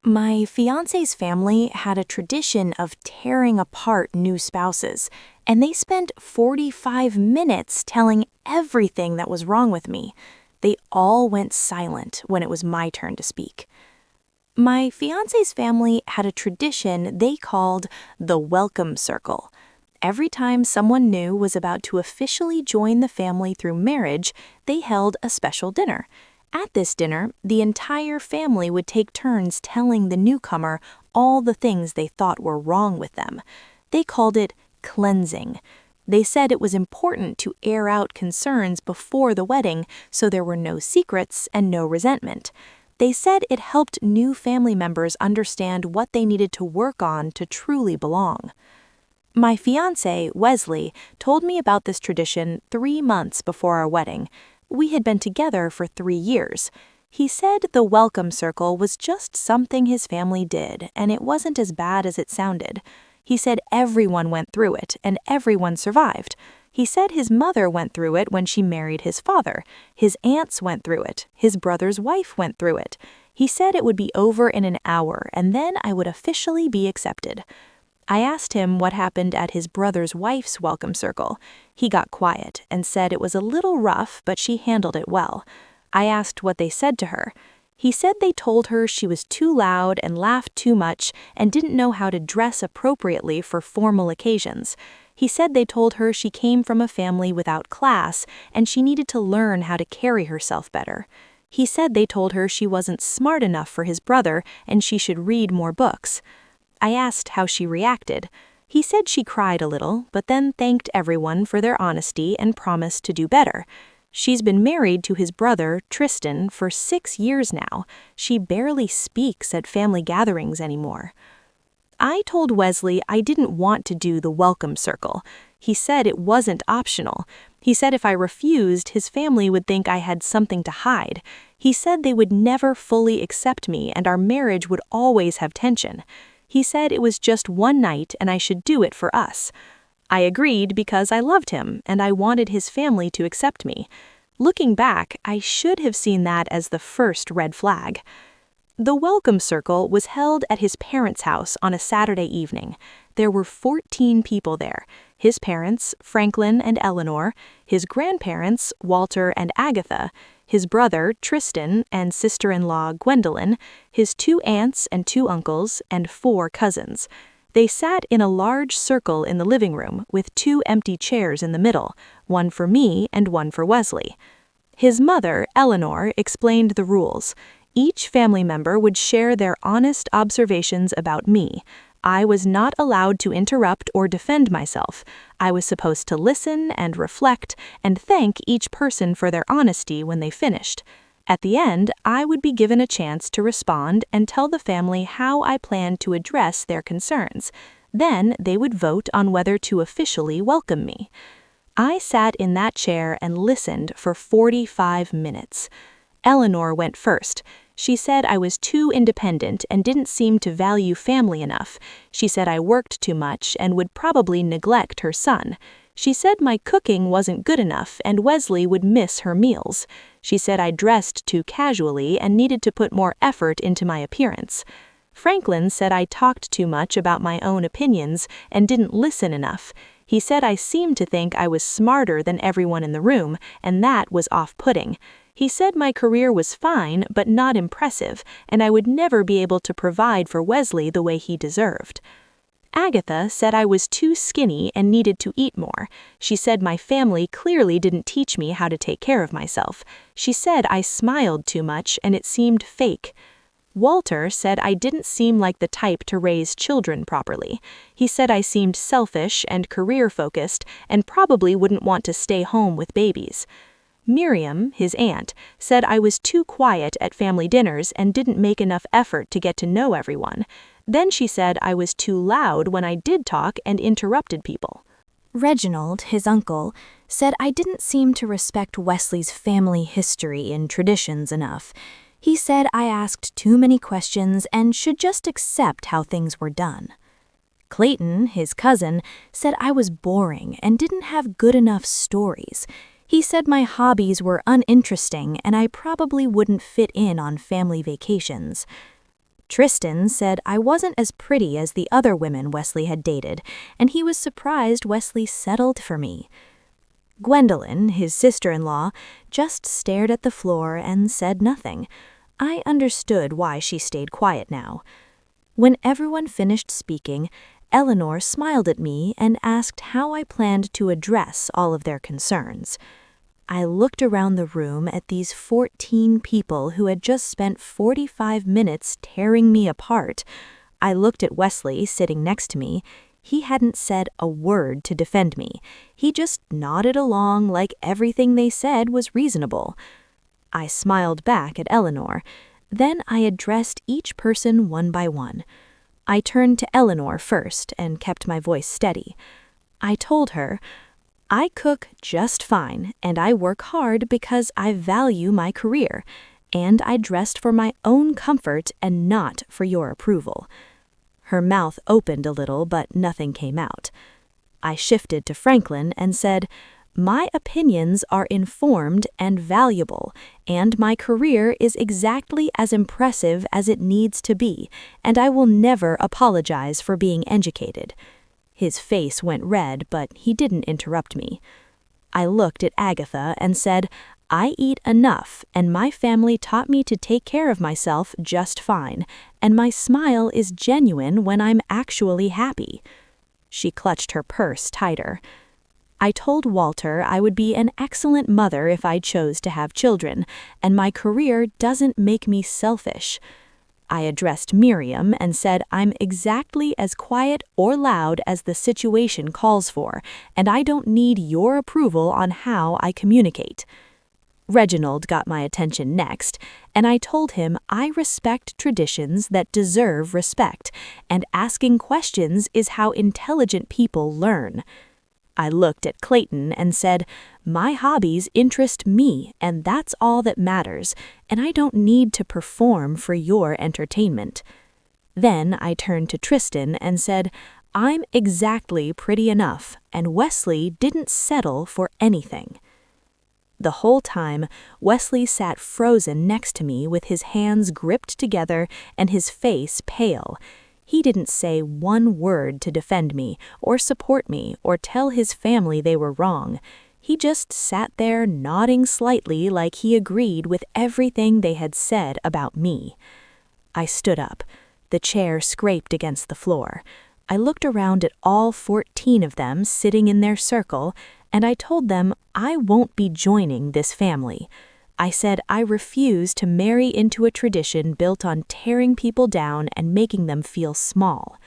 My fiance's family had a tradition of tearing apart new spouses, and they spent 45 minutes telling everything that was wrong with me. They all went silent when it was my turn to speak. My fiance's family had a tradition they called the welcome circle. Every time someone new was about to officially join the family through marriage, they held a special dinner. At this dinner, the entire family would take turns telling the newcomer all the things they thought were wrong with them. They called it cleansing. They said it was important to air out concerns before the wedding so there were no secrets and no resentment. They said it helped new family members understand what they needed to work on to truly belong. My fiancé, Wesley, told me about this tradition 3 months before our wedding. We had been together for 3 years. He said the welcome circle was just something his family did, and it wasn't as bad as it sounded. He said everyone went through it, and everyone survived. He said his mother went through it when she married his father. His aunts went through it. His brother's wife went through it. He said it would be over in an hour, and then I would officially be accepted. I asked him what happened at his brother's wife's welcome circle. He got quiet and said it was a little rough, but she handled it well. I asked what they said to her. He said they told her she was too loud and laughed too much and didn't know how to dress appropriately for formal occasions. He said they told her she came from a family without class and she needed to learn how to carry herself better. He said they told her she wasn't smart enough for his brother and she should read more books. I asked how she reacted. He said she cried a little, but then thanked everyone for their honesty and promised to do better. She's been married to his brother, Tristan, for 6 years now. She barely speaks at family gatherings anymore. I told Wesley I didn't want to do the welcome circle. He said it wasn't optional. He said if I refused, his family would think I had something to hide. He said they would never fully accept me and our marriage would always have tension. He said it was just one night and I should do it for us. I agreed because I loved him and I wanted his family to accept me. Looking back, I should have seen that as the first red flag. The welcome circle was held at his parents' house on a Saturday evening. There were 14 people there. His parents, Franklin and Eleanor, his grandparents, Walter and Agatha, his brother, Tristan, and sister-in-law, Gwendolyn, his 2 aunts and 2 uncles, and 4 cousins. They sat in a large circle in the living room with 2 empty chairs in the middle, one for me and one for Wesley. His mother, Eleanor, explained the rules. Each family member would share their honest observations about me. I was not allowed to interrupt or defend myself. I was supposed to listen and reflect and thank each person for their honesty when they finished. At the end, I would be given a chance to respond and tell the family how I planned to address their concerns. Then they would vote on whether to officially welcome me. I sat in that chair and listened for 45 minutes. Eleanor went first. She said I was too independent and didn't seem to value family enough. She said I worked too much and would probably neglect her son. She said my cooking wasn't good enough and Wesley would miss her meals. She said I dressed too casually and needed to put more effort into my appearance. Franklin said I talked too much about my own opinions and didn't listen enough. He said I seemed to think I was smarter than everyone in the room, and that was off-putting. He said my career was fine, but not impressive, and I would never be able to provide for Wesley the way he deserved. Agatha said I was too skinny and needed to eat more. She said my family clearly didn't teach me how to take care of myself. She said I smiled too much and it seemed fake. Walter said I didn't seem like the type to raise children properly. He said I seemed selfish and career-focused and probably wouldn't want to stay home with babies. Miriam, his aunt, said I was too quiet at family dinners and didn't make enough effort to get to know everyone. Then she said I was too loud when I did talk and interrupted people. Reginald, his uncle, said I didn't seem to respect Wesley's family history and traditions enough. He said I asked too many questions and should just accept how things were done. Clayton, his cousin, said I was boring and didn't have good enough stories. He said my hobbies were uninteresting and I probably wouldn't fit in on family vacations. Tristan said I wasn't as pretty as the other women Wesley had dated, and he was surprised Wesley settled for me. Gwendolyn, his sister-in-law, just stared at the floor and said nothing. I understood why she stayed quiet now. When everyone finished speaking, Eleanor smiled at me and asked how I planned to address all of their concerns. I looked around the room at these 14 people who had just spent 45 minutes tearing me apart. I looked at Wesley sitting next to me. He hadn't said a word to defend me. He just nodded along like everything they said was reasonable. I smiled back at Eleanor. Then I addressed each person one by one. I turned to Eleanor first and kept my voice steady. I told her, I cook just fine, and I work hard because I value my career, and I dressed for my own comfort and not for your approval. Her mouth opened a little, but nothing came out. I shifted to Franklin and said, my opinions are informed and valuable, and my career is exactly as impressive as it needs to be, and I will never apologize for being educated. His face went red, but he didn't interrupt me. I looked at Agatha and said, I eat enough, and my family taught me to take care of myself just fine, and my smile is genuine when I'm actually happy. She clutched her purse tighter. I told Walter I would be an excellent mother if I chose to have children, and my career doesn't make me selfish. I addressed Miriam and said I'm exactly as quiet or loud as the situation calls for, and I don't need your approval on how I communicate. Reginald got my attention next, and I told him I respect traditions that deserve respect, and asking questions is how intelligent people learn. I looked at Clayton and said, my hobbies interest me, and that's all that matters, and I don't need to perform for your entertainment. Then I turned to Tristan and said, I'm exactly pretty enough, and Wesley didn't settle for anything. The whole time, Wesley sat frozen next to me with his hands gripped together and his face pale. He didn't say one word to defend me, or support me, or tell his family they were wrong. He just sat there nodding slightly like he agreed with everything they had said about me. I stood up. The chair scraped against the floor. I looked around at all 14 of them sitting in their circle, and I told them I won't be joining this family. I said I refuse to marry into a tradition built on tearing people down and making them feel small.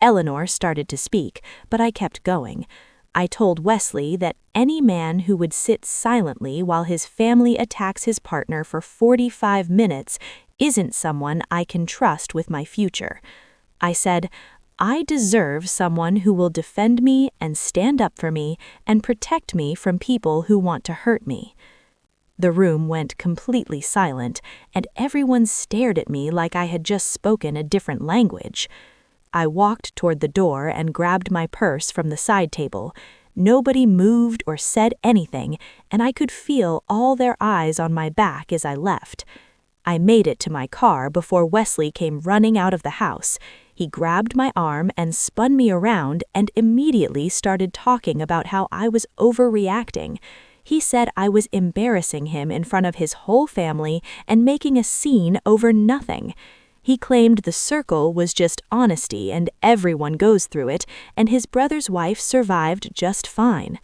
Eleanor started to speak, but I kept going. I told Wesley that any man who would sit silently while his family attacks his partner for 45 minutes isn't someone I can trust with my future. I said, I deserve someone who will defend me and stand up for me and protect me from people who want to hurt me. The room went completely silent, and everyone stared at me like I had just spoken a different language. I walked toward the door and grabbed my purse from the side table. Nobody moved or said anything, and I could feel all their eyes on my back as I left. I made it to my car before Wesley came running out of the house. He grabbed my arm and spun me around and immediately started talking about how I was overreacting. He said I was embarrassing him in front of his whole family and making a scene over nothing. He claimed the circle was just honesty and everyone goes through it, and his brother's wife survived just fine.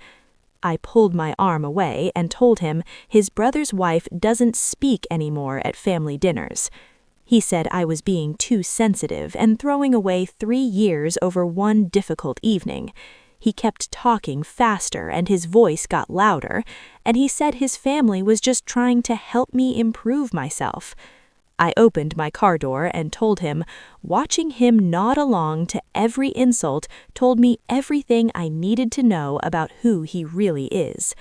I pulled my arm away and told him his brother's wife doesn't speak anymore at family dinners. He said I was being too sensitive and throwing away 3 years over one difficult evening. He kept talking faster and his voice got louder, and he said his family was just trying to help me improve myself. I opened my car door and told him, watching him nod along to every insult told me everything I needed to know about who he really is.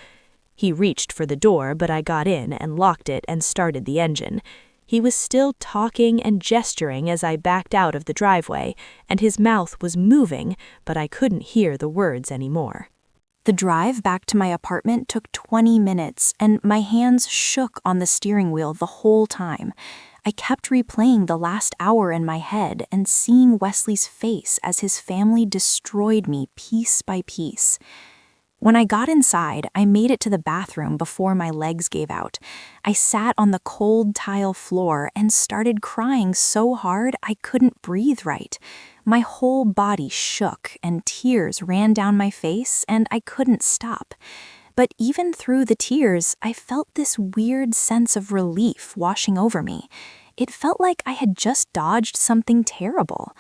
He reached for the door, but I got in and locked it and started the engine. He was still talking and gesturing as I backed out of the driveway, and his mouth was moving, but I couldn't hear the words anymore. The drive back to my apartment took 20 minutes, and my hands shook on the steering wheel the whole time. I kept replaying the last hour in my head and seeing Wesley's face as his family destroyed me piece by piece. When I got inside, I made it to the bathroom before my legs gave out. I sat on the cold tile floor and started crying so hard I couldn't breathe right. My whole body shook and tears ran down my face and I couldn't stop. But even through the tears, I felt this weird sense of relief washing over me. It felt like I had just dodged something terrible.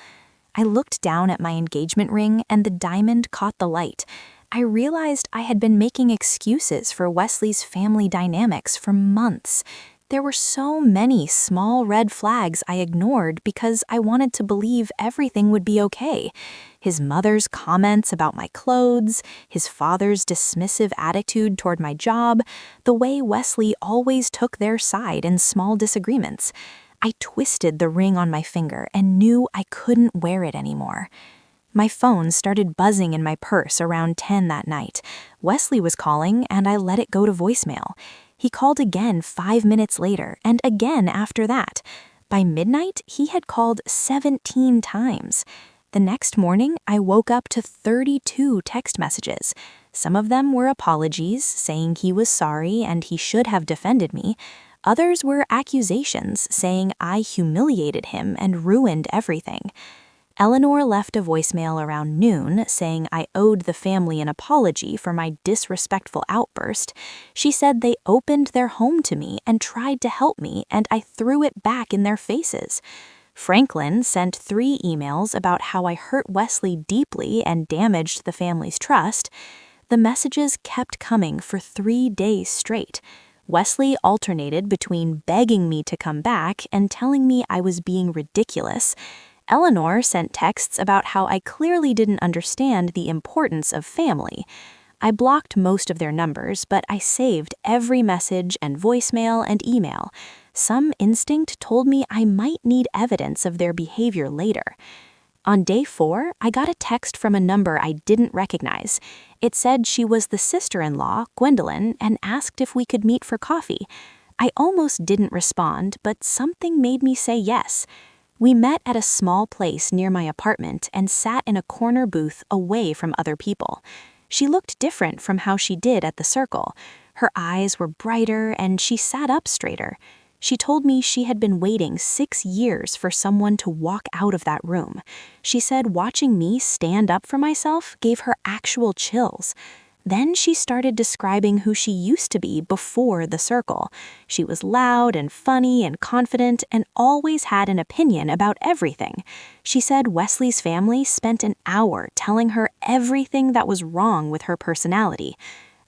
I looked down at my engagement ring and the diamond caught the light. I realized I had been making excuses for Wesley's family dynamics for months. There were so many small red flags I ignored because I wanted to believe everything would be okay. His mother's comments about my clothes, his father's dismissive attitude toward my job, the way Wesley always took their side in small disagreements. I twisted the ring on my finger and knew I couldn't wear it anymore. My phone started buzzing in my purse around 10 that night. Wesley was calling, and I let it go to voicemail. He called again 5 minutes later, and again after that. By midnight, he had called 17 times. The next morning, I woke up to 32 text messages. Some of them were apologies, saying he was sorry and he should have defended me. Others were accusations, saying I humiliated him and ruined everything. Eleanor left a voicemail around noon saying I owed the family an apology for my disrespectful outburst. She said they opened their home to me and tried to help me, and I threw it back in their faces. Franklin sent 3 emails about how I hurt Wesley deeply and damaged the family's trust. The messages kept coming for 3 days straight. Wesley alternated between begging me to come back and telling me I was being ridiculous. Eleanor sent texts about how I clearly didn't understand the importance of family. I blocked most of their numbers, but I saved every message and voicemail and email. Some instinct told me I might need evidence of their behavior later. On day 4, I got a text from a number I didn't recognize. It said she was the sister-in-law, Gwendolyn, and asked if we could meet for coffee. I almost didn't respond, but something made me say yes. We met at a small place near my apartment and sat in a corner booth away from other people. She looked different from how she did at the circle. Her eyes were brighter and she sat up straighter. She told me she had been waiting 6 years for someone to walk out of that room. She said watching me stand up for myself gave her actual chills. Then she started describing who she used to be before the circle. She was loud and funny and confident and always had an opinion about everything. She said Wesley's family spent an hour telling her everything that was wrong with her personality.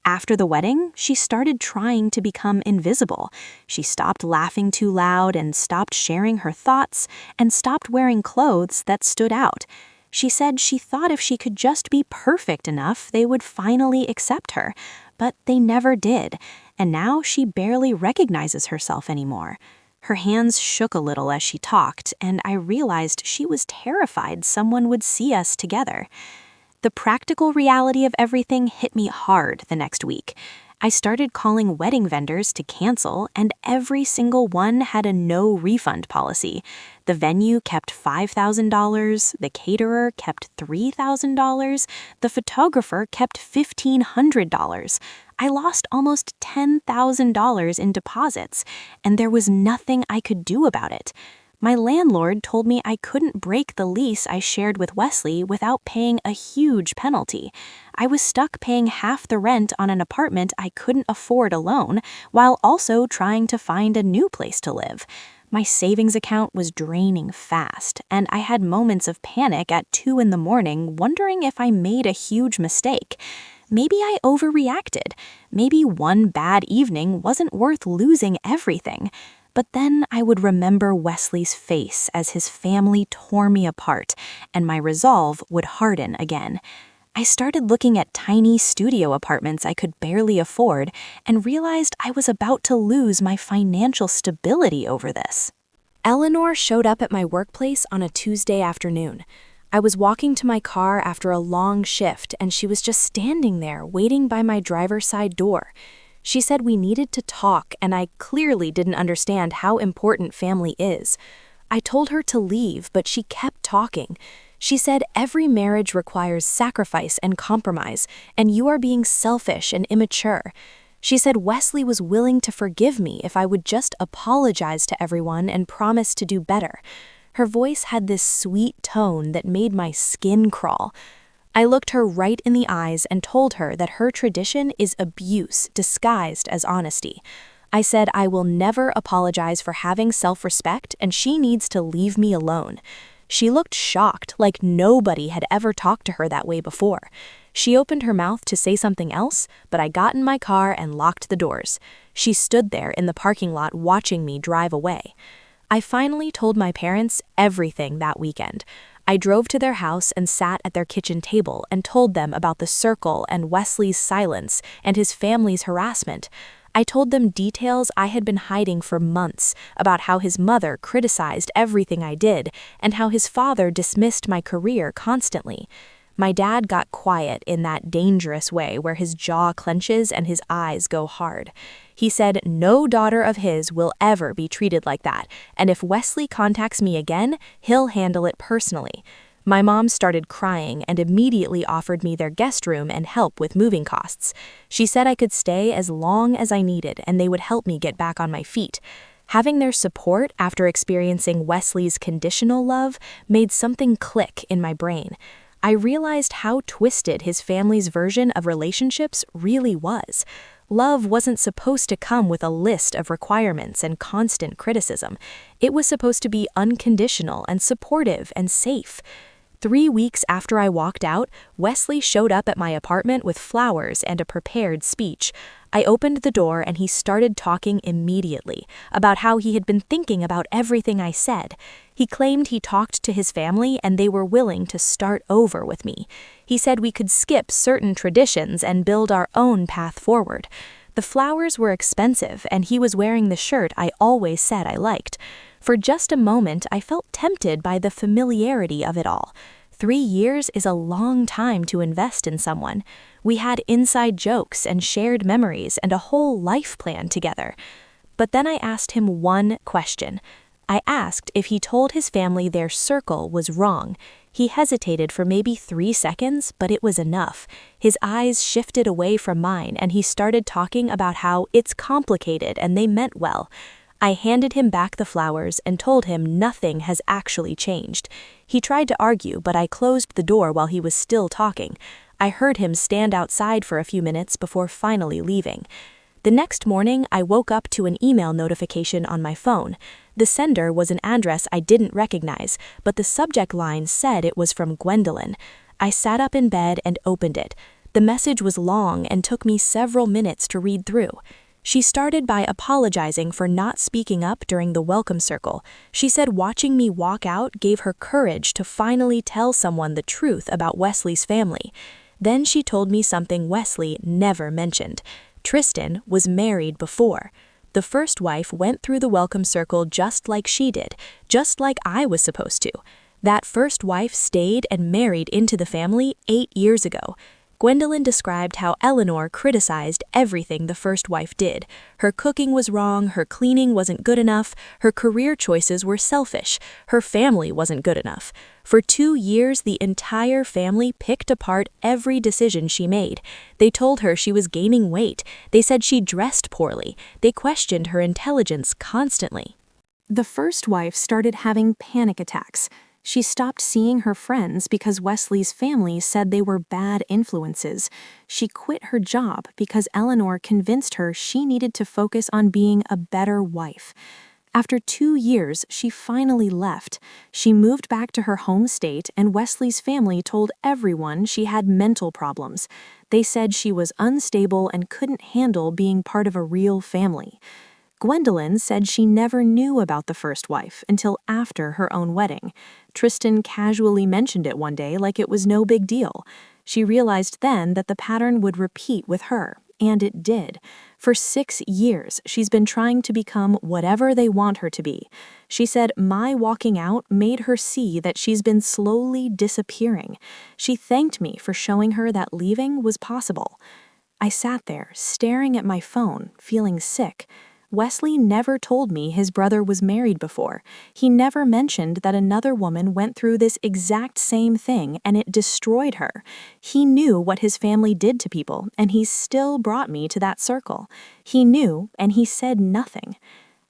After the wedding, she started trying to become invisible. She stopped laughing too loud and stopped sharing her thoughts and stopped wearing clothes that stood out. She said she thought if she could just be perfect enough, they would finally accept her, but they never did, and now she barely recognizes herself anymore. Her hands shook a little as she talked, and I realized she was terrified someone would see us together. The practical reality of everything hit me hard the next week. I started calling wedding vendors to cancel, and every single one had a no refund policy. The venue kept $5,000, the caterer kept $3,000, the photographer kept $1,500. I lost almost $10,000 in deposits, and there was nothing I could do about it. My landlord told me I couldn't break the lease I shared with Wesley without paying a huge penalty. I was stuck paying half the rent on an apartment I couldn't afford alone, while also trying to find a new place to live. My savings account was draining fast, and I had moments of panic at 2 in the morning, wondering if I made a huge mistake. Maybe I overreacted. Maybe one bad evening wasn't worth losing everything. But then I would remember Wesley's face as his family tore me apart, and my resolve would harden again. I started looking at tiny studio apartments I could barely afford and realized I was about to lose my financial stability over this. Eleanor showed up at my workplace on a Tuesday afternoon. I was walking to my car after a long shift, and she was just standing there waiting by my driver's side door. She said we needed to talk, and I clearly didn't understand how important family is. I told her to leave, but she kept talking. She said every marriage requires sacrifice and compromise, and you are being selfish and immature. She said Wesley was willing to forgive me if I would just apologize to everyone and promise to do better. Her voice had this sweet tone that made my skin crawl. I looked her right in the eyes and told her that her tradition is abuse disguised as honesty. I said I will never apologize for having self-respect and she needs to leave me alone. She looked shocked, like nobody had ever talked to her that way before. She opened her mouth to say something else, but I got in my car and locked the doors. She stood there in the parking lot watching me drive away. I finally told my parents everything that weekend. I drove to their house and sat at their kitchen table and told them about the circle and Wesley's silence and his family's harassment. I told them details I had been hiding for months about how his mother criticized everything I did and how his father dismissed my career constantly. My dad got quiet in that dangerous way where his jaw clenches and his eyes go hard. He said no daughter of his will ever be treated like that, and if Wesley contacts me again, he'll handle it personally. My mom started crying and immediately offered me their guest room and help with moving costs. She said I could stay as long as I needed and they would help me get back on my feet. Having their support after experiencing Wesley's conditional love made something click in my brain. I realized how twisted his family's version of relationships really was. Love wasn't supposed to come with a list of requirements and constant criticism. It was supposed to be unconditional and supportive and safe. 3 weeks after I walked out, Wesley showed up at my apartment with flowers and a prepared speech. I opened the door and he started talking immediately about how he had been thinking about everything I said. He claimed he talked to his family and they were willing to start over with me. He said we could skip certain traditions and build our own path forward. The flowers were expensive and he was wearing the shirt I always said I liked. For just a moment, I felt tempted by the familiarity of it all. 3 years is a long time to invest in someone. We had inside jokes and shared memories and a whole life plan together. But then I asked him one question. I asked if he told his family their circle was wrong. He hesitated for maybe 3 seconds, but it was enough. His eyes shifted away from mine and he started talking about how it's complicated and they meant well. I handed him back the flowers and told him nothing has actually changed. He tried to argue, but I closed the door while he was still talking. I heard him stand outside for a few minutes before finally leaving. The next morning, I woke up to an email notification on my phone. The sender was an address I didn't recognize, but the subject line said it was from Gwendolyn. I sat up in bed and opened it. The message was long and took me several minutes to read through. She started by apologizing for not speaking up during the welcome circle. She said watching me walk out gave her courage to finally tell someone the truth about Wesley's family. Then she told me something Wesley never mentioned. Tristan was married before. The first wife went through the welcome circle just like she did, just like I was supposed to. That first wife stayed and married into the family 8 years ago. Gwendolyn described how Eleanor criticized everything the first wife did. Her cooking was wrong, her cleaning wasn't good enough, her career choices were selfish, her family wasn't good enough. For 2 years, the entire family picked apart every decision she made. They told her she was gaining weight. They said she dressed poorly. They questioned her intelligence constantly. The first wife started having panic attacks. She stopped seeing her friends because Wesley's family said they were bad influences. She quit her job because Eleanor convinced her she needed to focus on being a better wife. After 2 years, she finally left. She moved back to her home state, and Wesley's family told everyone she had mental problems. They said she was unstable and couldn't handle being part of a real family. Gwendolyn said she never knew about the first wife until after her own wedding. Tristan casually mentioned it one day like it was no big deal. She realized then that the pattern would repeat with her, and it did. For 6 years, she's been trying to become whatever they want her to be. She said my walking out made her see that she's been slowly disappearing. She thanked me for showing her that leaving was possible. I sat there, staring at my phone, feeling sick. Wesley never told me his brother was married before. He never mentioned that another woman went through this exact same thing and it destroyed her. He knew what his family did to people, and he still brought me to that circle. He knew, and he said nothing.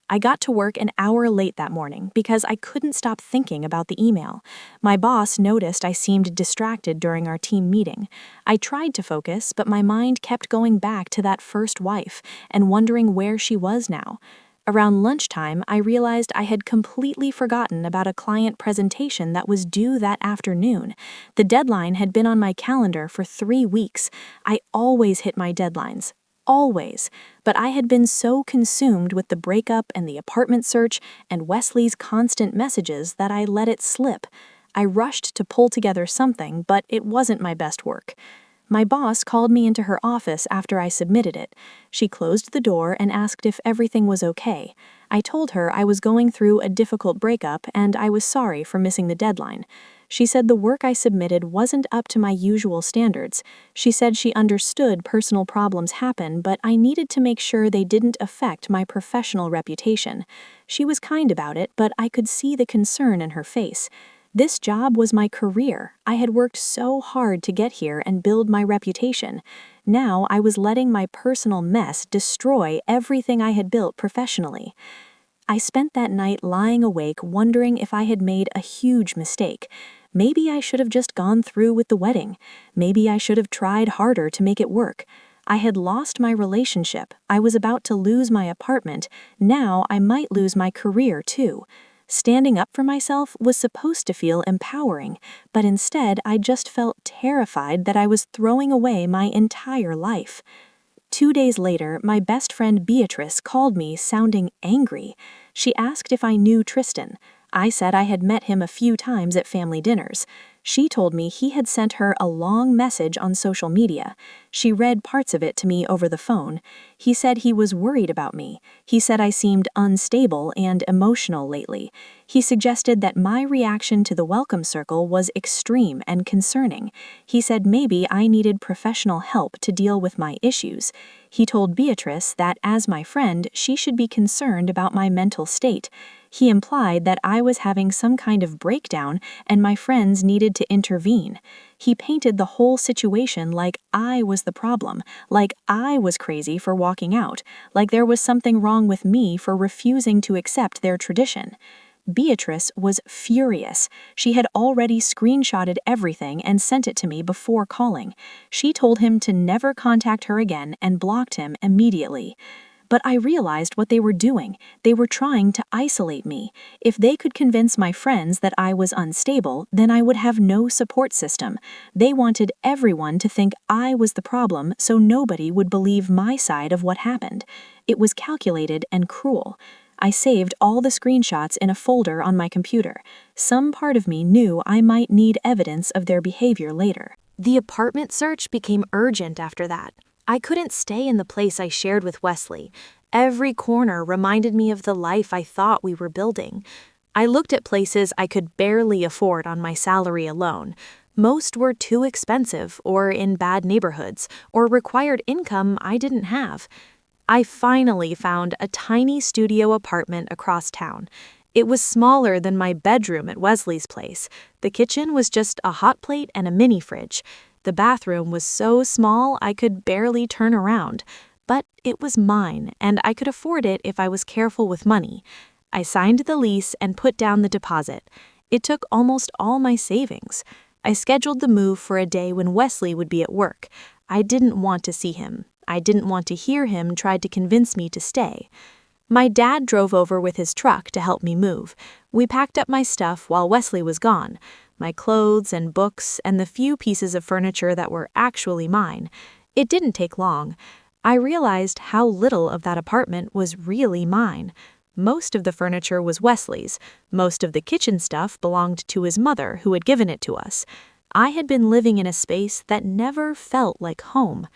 I got to work an hour late that morning because I couldn't stop thinking about the email. My boss noticed I seemed distracted during our team meeting. I tried to focus, but my mind kept going back to that first wife and wondering where she was now. Around lunchtime, I realized I had completely forgotten about a client presentation that was due that afternoon. The deadline had been on my calendar for 3 weeks. I always hit my deadlines. Always, but I had been so consumed with the breakup and the apartment search and Wesley's constant messages that I let it slip. I rushed to pull together something, but it wasn't my best work. My boss called me into her office after I submitted it. She closed the door and asked if everything was okay. I told her I was going through a difficult breakup and I was sorry for missing the deadline. She said the work I submitted wasn't up to my usual standards. She said she understood personal problems happen, but I needed to make sure they didn't affect my professional reputation. She was kind about it, but I could see the concern in her face. This job was my career. I had worked so hard to get here and build my reputation. Now I was letting my personal mess destroy everything I had built professionally. I spent that night lying awake wondering if I had made a huge mistake. Maybe I should have just gone through with the wedding. Maybe I should have tried harder to make it work. I had lost my relationship. I was about to lose my apartment. Now I might lose my career too. Standing up for myself was supposed to feel empowering, but instead I just felt terrified that I was throwing away my entire life. 2 days later, my best friend Beatrice called me sounding angry. She asked if I knew Tristan. I said I had met him a few times at family dinners. She told me he had sent her a long message on social media. She read parts of it to me over the phone. He said he was worried about me. He said I seemed unstable and emotional lately. He suggested that my reaction to the welcome circle was extreme and concerning. He said maybe I needed professional help to deal with my issues. He told Beatrice that as my friend, she should be concerned about my mental state. He implied that I was having some kind of breakdown and my friends needed to intervene. He painted the whole situation like I was the problem, like I was crazy for walking out, like there was something wrong with me for refusing to accept their tradition. Beatrice was furious. She had already screenshotted everything and sent it to me before calling. She told him to never contact her again and blocked him immediately. But I realized what they were doing. They were trying to isolate me. If they could convince my friends that I was unstable, then I would have no support system. They wanted everyone to think I was the problem so nobody would believe my side of what happened. It was calculated and cruel. I saved all the screenshots in a folder on my computer. Some part of me knew I might need evidence of their behavior later. The apartment search became urgent after that. I couldn't stay in the place I shared with Wesley. Every corner reminded me of the life I thought we were building. I looked at places I could barely afford on my salary alone. Most were too expensive or in bad neighborhoods or required income I didn't have. I finally found a tiny studio apartment across town. It was smaller than my bedroom at Wesley's place. The kitchen was just a hot plate and a mini fridge. The bathroom was so small I could barely turn around. But it was mine, and I could afford it if I was careful with money. I signed the lease and put down the deposit. It took almost all my savings. I scheduled the move for a day when Wesley would be at work. I didn't want to see him. I didn't want to hear him try to convince me to stay. My dad drove over with his truck to help me move. We packed up my stuff while Wesley was gone. My clothes and books and the few pieces of furniture that were actually mine. It didn't take long. I realized how little of that apartment was really mine. Most of the furniture was Wesley's. Most of the kitchen stuff belonged to his mother, who had given it to us. I had been living in a space that never felt like home.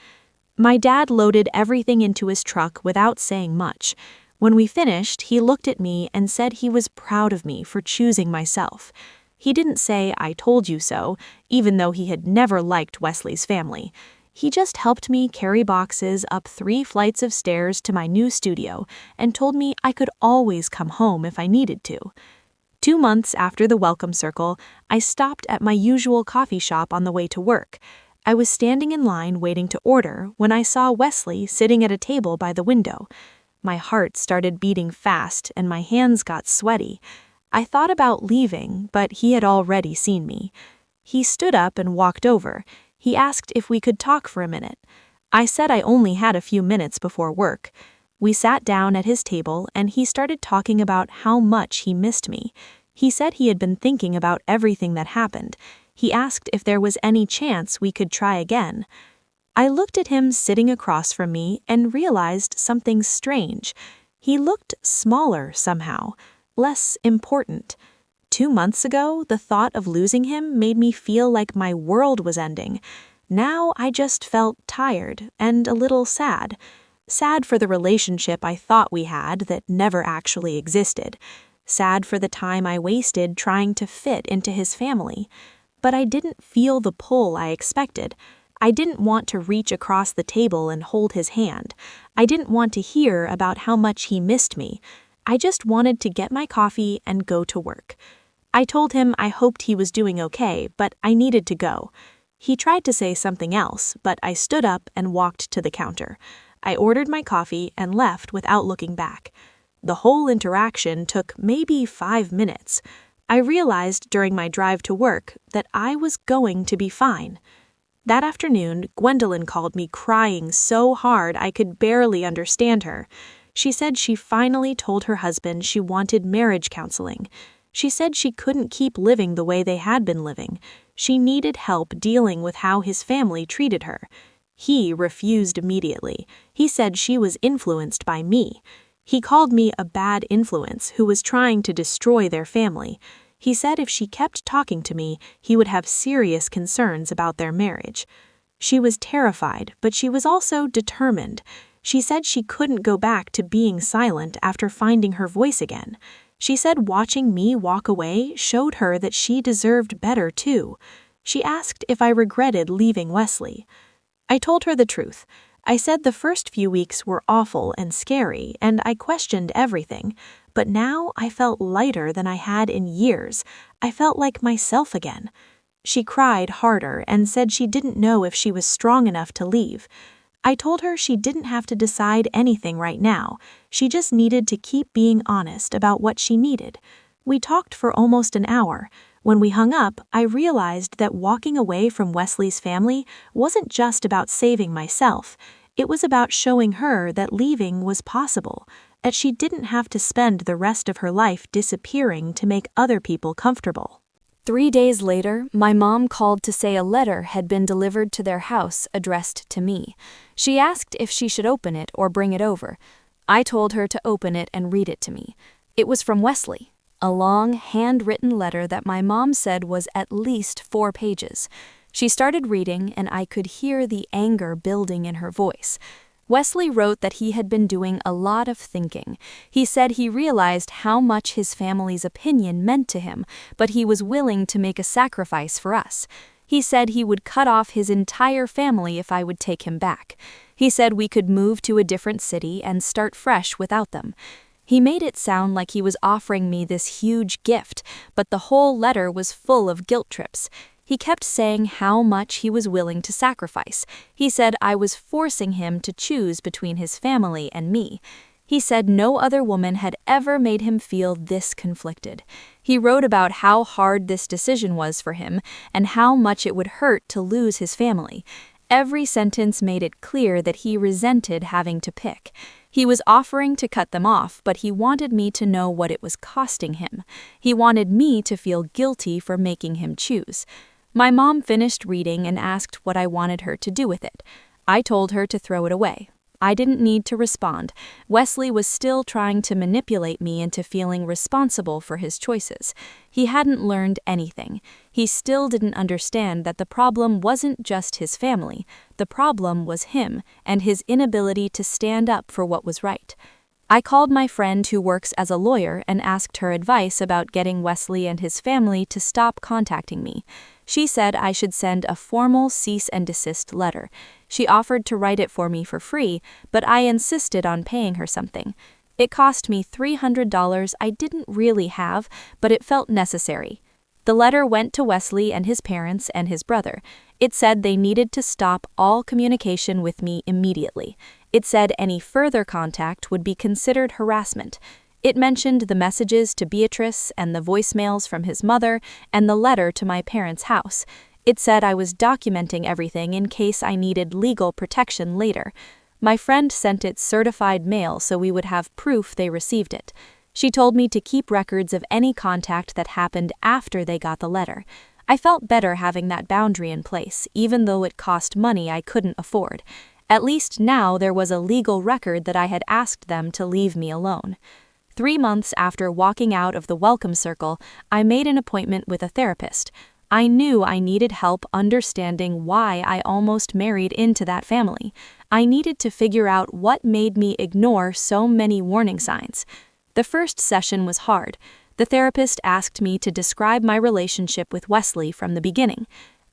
My dad loaded everything into his truck without saying much. When we finished, he looked at me and said he was proud of me for choosing myself. He didn't say, "I told you so," even though he had never liked Wesley's family. He just helped me carry boxes up 3 flights of stairs to my new studio and told me I could always come home if I needed to. 2 months after the welcome circle, I stopped at my usual coffee shop on the way to work. I was standing in line waiting to order when I saw Wesley sitting at a table by the window. My heart started beating fast and my hands got sweaty. I thought about leaving, but he had already seen me. He stood up and walked over. He asked if we could talk for a minute. I said I only had a few minutes before work. We sat down at his table and he started talking about how much he missed me. He said he had been thinking about everything that happened. He asked if there was any chance we could try again. I looked at him sitting across from me and realized something strange. He looked smaller somehow, less important. 2 months ago, the thought of losing him made me feel like my world was ending. Now I just felt tired and a little sad. Sad for the relationship I thought we had that never actually existed. Sad for the time I wasted trying to fit into his family. But I didn't feel the pull I expected. I didn't want to reach across the table and hold his hand. I didn't want to hear about how much he missed me. I just wanted to get my coffee and go to work. I told him I hoped he was doing okay, but I needed to go. He tried to say something else, but I stood up and walked to the counter. I ordered my coffee and left without looking back. The whole interaction took maybe 5 minutes. I realized during my drive to work that I was going to be fine. That afternoon, Gwendolyn called me crying so hard I could barely understand her. She said she finally told her husband she wanted marriage counseling. She said she couldn't keep living the way they had been living. She needed help dealing with how his family treated her. He refused immediately. He said she was influenced by me. He called me a bad influence who was trying to destroy their family. He said if she kept talking to me, he would have serious concerns about their marriage. She was terrified, but she was also determined. She said she couldn't go back to being silent after finding her voice again. She said watching me walk away showed her that she deserved better too. She asked if I regretted leaving Wesley. I told her the truth. I said the first few weeks were awful and scary, and I questioned everything. But now I felt lighter than I had in years. I felt like myself again. She cried harder and said she didn't know if she was strong enough to leave. I told her she didn't have to decide anything right now. She just needed to keep being honest about what she needed. We talked for almost an hour. When we hung up, I realized that walking away from Wesley's family wasn't just about saving myself. It was about showing her that leaving was possible, that she didn't have to spend the rest of her life disappearing to make other people comfortable. 3 days later, my mom called to say a letter had been delivered to their house addressed to me. She asked if she should open it or bring it over. I told her to open it and read it to me. It was from Wesley, a long, handwritten letter that my mom said was at least 4 pages. She started reading, and I could hear the anger building in her voice. Wesley wrote that he had been doing a lot of thinking. He said he realized how much his family's opinion meant to him, but he was willing to make a sacrifice for us. He said he would cut off his entire family if I would take him back. He said we could move to a different city and start fresh without them. He made it sound like he was offering me this huge gift, but the whole letter was full of guilt trips. He kept saying how much he was willing to sacrifice. He said I was forcing him to choose between his family and me. He said no other woman had ever made him feel this conflicted. He wrote about how hard this decision was for him and how much it would hurt to lose his family. Every sentence made it clear that he resented having to pick. He was offering to cut them off, but he wanted me to know what it was costing him. He wanted me to feel guilty for making him choose. My mom finished reading and asked what I wanted her to do with it. I told her to throw it away. I didn't need to respond. Wesley was still trying to manipulate me into feeling responsible for his choices. He hadn't learned anything. He still didn't understand that the problem wasn't just his family. The problem was him and his inability to stand up for what was right. I called my friend who works as a lawyer and asked her advice about getting Wesley and his family to stop contacting me. She said I should send a formal cease and desist letter. She offered to write it for me for free, but I insisted on paying her something. It cost me $300 I didn't really have, but it felt necessary. The letter went to Wesley and his parents and his brother. It said they needed to stop all communication with me immediately. It said any further contact would be considered harassment. It mentioned the messages to Beatrice and the voicemails from his mother and the letter to my parents' house. It said I was documenting everything in case I needed legal protection later. My friend sent it certified mail so we would have proof they received it. She told me to keep records of any contact that happened after they got the letter. I felt better having that boundary in place, even though it cost money I couldn't afford. At least now there was a legal record that I had asked them to leave me alone. 3 months after walking out of the welcome circle, I made an appointment with a therapist. I knew I needed help understanding why I almost married into that family. I needed to figure out what made me ignore so many warning signs. The first session was hard. The therapist asked me to describe my relationship with Wesley from the beginning.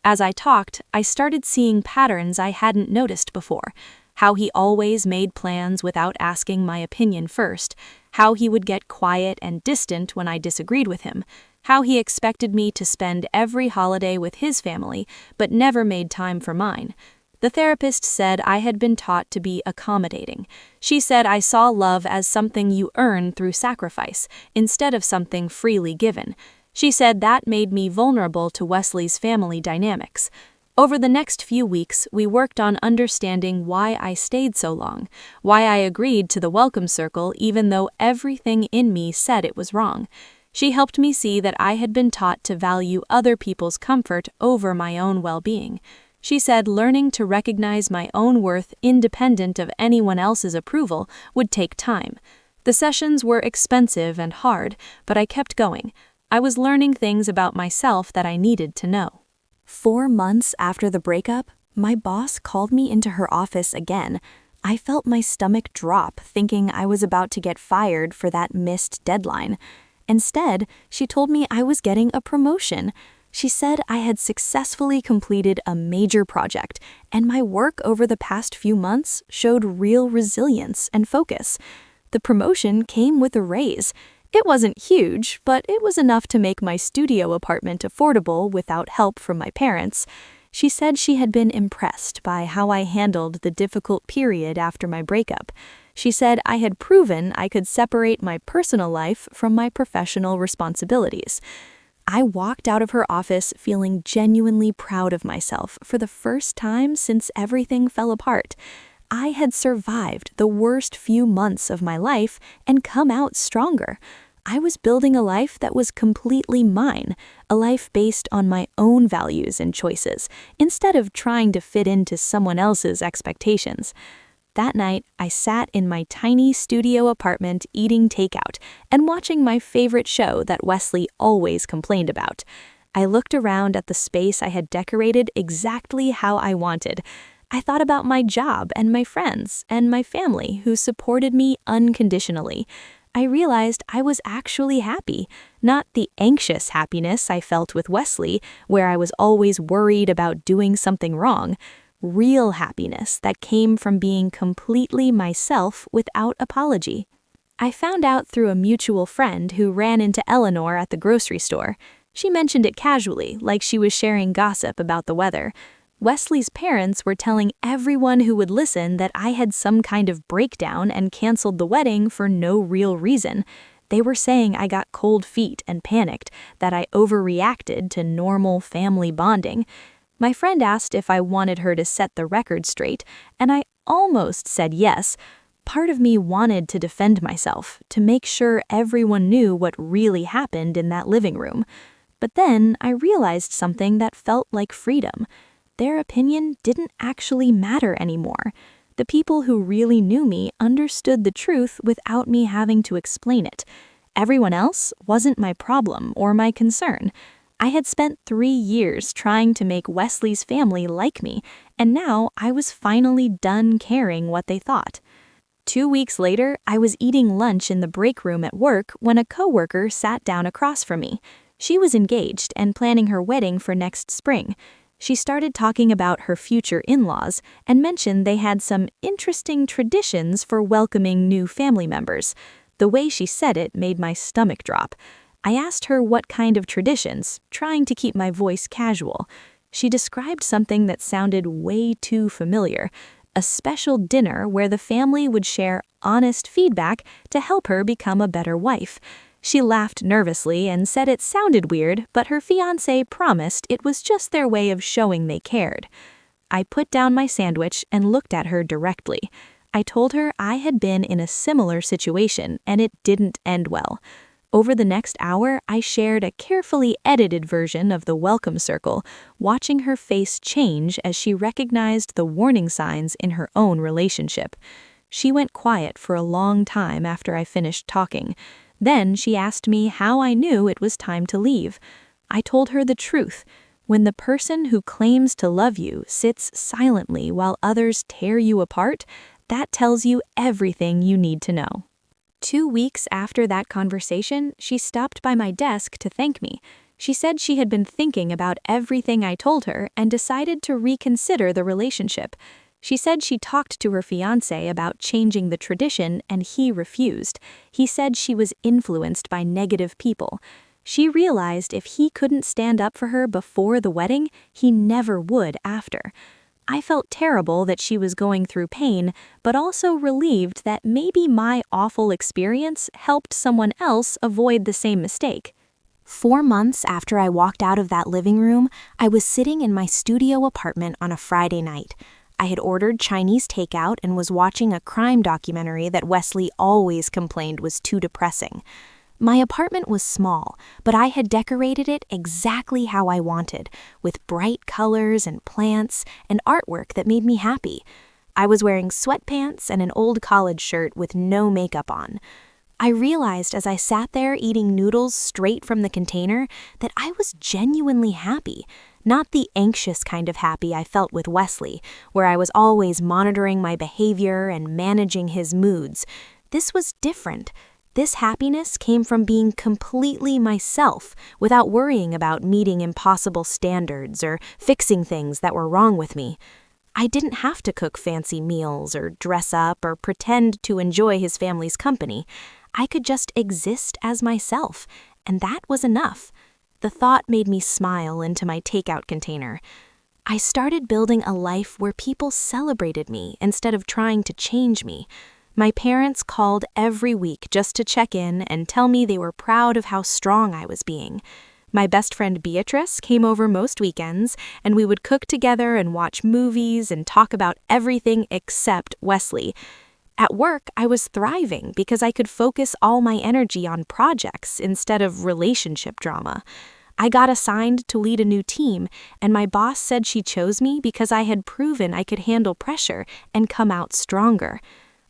As I talked, I started seeing patterns I hadn't noticed before. How he always made plans without asking my opinion first. How he would get quiet and distant when I disagreed with him. How he expected me to spend every holiday with his family, but never made time for mine. The therapist said I had been taught to be accommodating. She said I saw love as something you earn through sacrifice, instead of something freely given. She said that made me vulnerable to Wesley's family dynamics. Over the next few weeks, we worked on understanding why I stayed so long, why I agreed to the welcome circle even though everything in me said it was wrong. She helped me see that I had been taught to value other people's comfort over my own well-being. She said learning to recognize my own worth independent of anyone else's approval would take time. The sessions were expensive and hard, but I kept going. I was learning things about myself that I needed to know. 4 months after the breakup, my boss called me into her office again. I felt my stomach drop, thinking I was about to get fired for that missed deadline. Instead, she told me I was getting a promotion. She said I had successfully completed a major project, and my work over the past few months showed real resilience and focus. The promotion came with a raise. It wasn't huge, but it was enough to make my studio apartment affordable without help from my parents. She said she had been impressed by how I handled the difficult period after my breakup. She said I had proven I could separate my personal life from my professional responsibilities. I walked out of her office feeling genuinely proud of myself for the first time since everything fell apart. I had survived the worst few months of my life and come out stronger. I was building a life that was completely mine, a life based on my own values and choices, instead of trying to fit into someone else's expectations. That night, I sat in my tiny studio apartment eating takeout and watching my favorite show that Wesley always complained about. I looked around at the space I had decorated exactly how I wanted. I thought about my job and my friends and my family who supported me unconditionally. I realized I was actually happy, not the anxious happiness I felt with Wesley, where I was always worried about doing something wrong. Real happiness that came from being completely myself without apology. I found out through a mutual friend who ran into Eleanor at the grocery store. She mentioned it casually, like she was sharing gossip about the weather. Wesley's parents were telling everyone who would listen that I had some kind of breakdown and canceled the wedding for no real reason. They were saying I got cold feet and panicked, that I overreacted to normal family bonding. My friend asked if I wanted her to set the record straight, and I almost said yes. Part of me wanted to defend myself, to make sure everyone knew what really happened in that living room. But then I realized something that felt like freedom. Their opinion didn't actually matter anymore. The people who really knew me understood the truth without me having to explain it. Everyone else wasn't my problem or my concern. I had spent 3 years trying to make Wesley's family like me, and now I was finally done caring what they thought. 2 weeks later, I was eating lunch in the break room at work when a coworker sat down across from me. She was engaged and planning her wedding for next spring. She started talking about her future in-laws and mentioned they had some interesting traditions for welcoming new family members. The way she said it made my stomach drop. I asked her what kind of traditions, trying to keep my voice casual. She described something that sounded way too familiar, a special dinner where the family would share honest feedback to help her become a better wife. She laughed nervously and said it sounded weird, but her fiancé promised it was just their way of showing they cared. I put down my sandwich and looked at her directly. I told her I had been in a similar situation and it didn't end well. Over the next hour, I shared a carefully edited version of the welcome circle, watching her face change as she recognized the warning signs in her own relationship. She went quiet for a long time after I finished talking. Then she asked me how I knew it was time to leave. I told her the truth. When the person who claims to love you sits silently while others tear you apart, that tells you everything you need to know. 2 weeks after that conversation, she stopped by my desk to thank me. She said she had been thinking about everything I told her and decided to reconsider the relationship. She said she talked to her fiancé about changing the tradition and he refused. He said she was influenced by negative people. She realized if he couldn't stand up for her before the wedding, he never would after. I felt terrible that she was going through pain, but also relieved that maybe my awful experience helped someone else avoid the same mistake. 4 months after I walked out of that living room, I was sitting in my studio apartment on a Friday night. I had ordered Chinese takeout and was watching a crime documentary that Wesley always complained was too depressing. My apartment was small, but I had decorated it exactly how I wanted, with bright colors and plants and artwork that made me happy. I was wearing sweatpants and an old college shirt with no makeup on. I realized as I sat there eating noodles straight from the container that I was genuinely happy, not the anxious kind of happy I felt with Wesley, where I was always monitoring my behavior and managing his moods. This was different. This happiness came from being completely myself without worrying about meeting impossible standards or fixing things that were wrong with me. I didn't have to cook fancy meals or dress up or pretend to enjoy his family's company. I could just exist as myself, and that was enough. The thought made me smile into my takeout container. I started building a life where people celebrated me instead of trying to change me. My parents called every week just to check in and tell me they were proud of how strong I was being. My best friend Beatrice came over most weekends, and we would cook together and watch movies and talk about everything except Wesley. At work, I was thriving because I could focus all my energy on projects instead of relationship drama. I got assigned to lead a new team, and my boss said she chose me because I had proven I could handle pressure and come out stronger.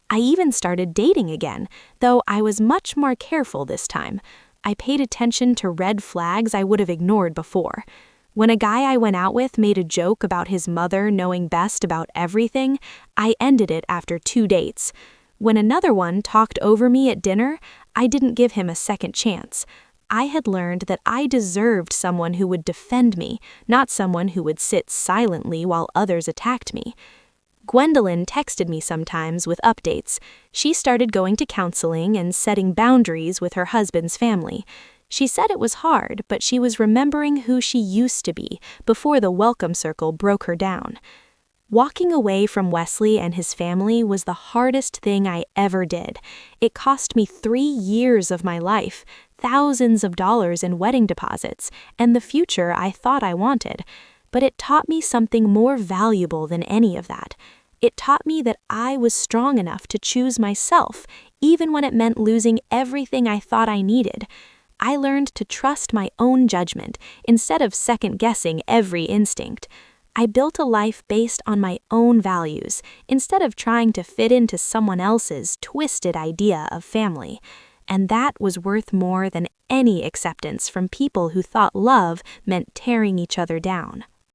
I even started dating again, though I was much more careful this time. I paid attention to red flags I would have ignored before. When a guy I went out with made a joke about his mother knowing best about everything, I ended it after 2 dates. When another one talked over me at dinner, I didn't give him a second chance. I had learned that I deserved someone who would defend me, not someone who would sit silently while others attacked me. Gwendolyn texted me sometimes with updates. She started going to counseling and setting boundaries with her husband's family. She said it was hard, but she was remembering who she used to be before the welcome circle broke her down. Walking away from Wesley and his family was the hardest thing I ever did. It cost me 3 years of my life, thousands of dollars in wedding deposits, and the future I thought I wanted. But it taught me something more valuable than any of that. It taught me that I was strong enough to choose myself, even when it meant losing everything I thought I needed. I learned to trust my own judgment instead of second-guessing every instinct. I built a life based on my own values instead of trying to fit into someone else's twisted idea of family. And that was worth more than any acceptance from people who thought love meant tearing each other down.